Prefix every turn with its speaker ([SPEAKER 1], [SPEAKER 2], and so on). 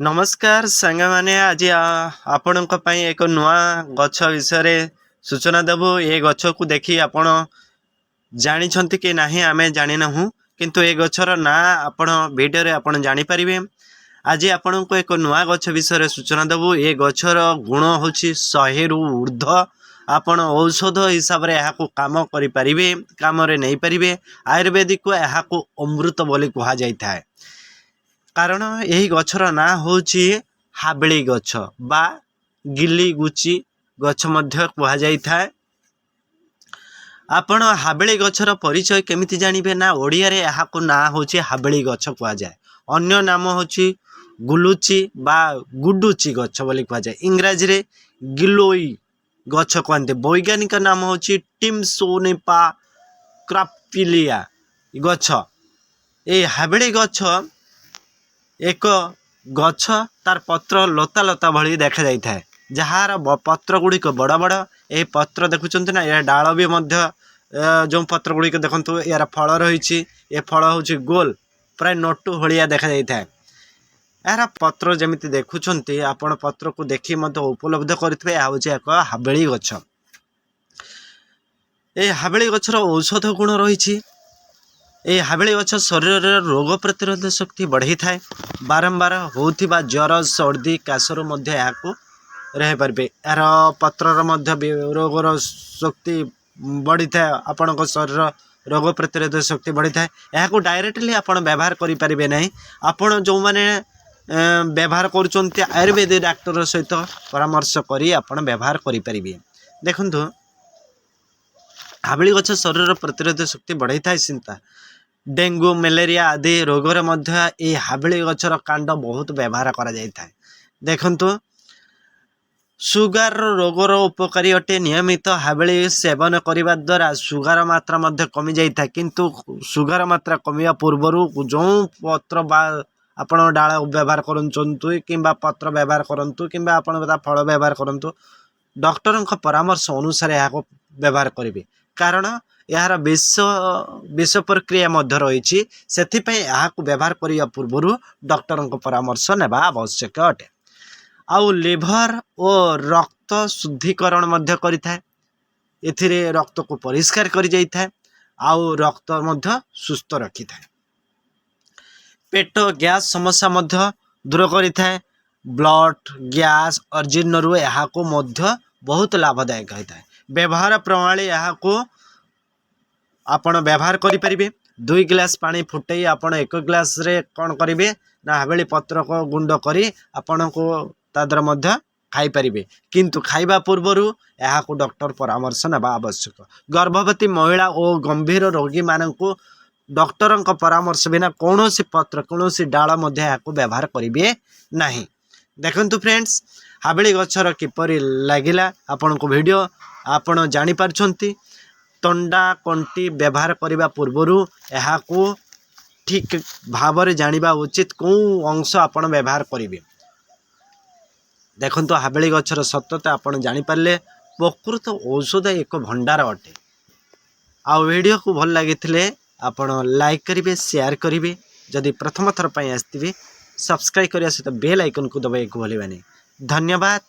[SPEAKER 1] नमस्कार सांग मैंने आज आपण एक नुआ गछ विषय सूचना देबू। ये गछ को देखी आपण जानी कि नहीं आम जानी ना किंतु ये गछर ना आपण वीडियो रे आपण जानी परिबे। आज आपण को एक नुआ गछ विषय सूचना देबू। ये गछर गुण होची 100 रु ऊर्ध्व। आपण औषध हिसाब रे यहाँ को काम करि परिबे, काम रे नहीं परिबे। आयुर्वेदिक को यहाँ को अमृत बोली कहा जाय थाए। कारण यही गछर ना होची हाबेली गछ बा गिली गुची गछ मध्य कहा जाय थाए। आपण हाबेली गछर परिचय केमिति जानिबे ना ओडिया रे यहाँ को ना होची हाबेली गछ कहा जाय। अन्य नाम होची गुलुची बा गुडुची गछ बोली कहा जाय। इंग्रजी रे गिलोई गछ कहते। वैज्ञानिक नाम होची टिम्सोनिपा क्राप्टिलिया गछ। ए हाबेली गछ एक गछ तार पत्र लता लता भली देखा जाय थाए। जार पत्र गुड़िक बड़ बड़ ए पत्र देखुंत ना यार डाल भी मध्य जो पत्र गुड़िक देखु यार फल रही। ए फल हूँ गोल प्राय नटु भलिया देखा जाय थाए। यार पत्र जमिति देखुंत आपण पत्र को देखी मत उपलब्ध करेंगे। यह हूँ एक हाबेली गछ। ए हाबेली गछर औषध गुण रही। ये हाबेली गछ शरीर रोग प्रतिरोध शक्ति बढ़ी थाए। बारंबार होथिबा ज्वर सर्दी काशर मध्य यहाँ रह पारे। यार पत्रर मध्य रोगर शक्ति बढ़ी थाए। आपण शरीर रोग प्रतिरोध शक्ति बढ़ी थाए। यहाँ डायरेक्टली आपण व्यवहार करें ना। आपण जो मैंने व्यवहार कर आयुर्वेदिक डाक्टर सहित परामर्श करी आपण व्यवहार करें। देखु हाबेली गछ शरीर प्रतिरोध शक्ति बढ़ाई थाए। चिंता डेंगू मलेरिया आदि रोगर मध्य ए हाबेली गछर कांड बहुत व्यवहार करा जाय थाए। देखंतु सुगार रोगर उपकारी अटे। नियमित हाबेली सेवन करने द्वारा सुगार मात्रा मध्य कमी जाय थाए। किंतु सुगार मात्रा कमिया पूर्वरु जो पत्र बा आपण डाल व्यवहार करंतु किंबा पत्र व्यवहार करंतु किंबा आपण फल व्यवहार करंतु डॉक्टर परामर्श अनुसार यहाँ व्यवहार करेंगे। कारण यार विष प्रक्रिया मध्य रही। से व्यवहार करने पूर्व डॉक्टर परामर्श नेबा आवश्यक अटे। आउ लिभर और रक्त शुद्धिकरण मध्य करिथाए। एथिरे रक्त को परिष्कार करि जाय थाए। आउ रक्त मध्य सुस्थ रखि थाए। पेट गैस समस्या मध्य दूर करिथाए। ब्लड गैस अर्जिन रु यहाँ को मध्य बहुत लाभदायक होता है। व्यवहार प्रणाली यहाँ को आपण व्यवहार करें। 2 गिलास पानी फुटे आपण 1 गिलास रे कौन करेंगे ना हाबेली पत्र को गुंड करी आपण को तादर मध्य खाई पारिबे। किंतु खाइबा पूर्वरु यहाँ को डॉक्टर परामर्श नेबा आवश्यक। गर्भवती महिला और गंभीर रोगी मानक डॉक्टर परामर्श बिना कौन सी पत्र कौन सी डाल मध्य यहाँ को व्यवहार करेंगे नहीं। देखंतु फ्रेंड्स हाबेली गछर किपरि लागिला आपण को वीडियो आपण जानि पारछंती। तंडा कंटी व्यवहार करने पूर्वर यहाँ को ठीक भाव में जानिबा उचित कौ अंश आपण व्यवहार करेंगे। देखंतु हाबेली गछर सत्यता आपण जानि पारले प्रकृत औषध एक भंडार अटे। आ वीडियो को भल लगी आपण लाइक करेंगे शेयर करेंगे। जदि प्रथम थर पर आसथिबे सब्सक्राइब करने सहित बेल आइकन को दबाइक भूलिबानी। धन्यवाद।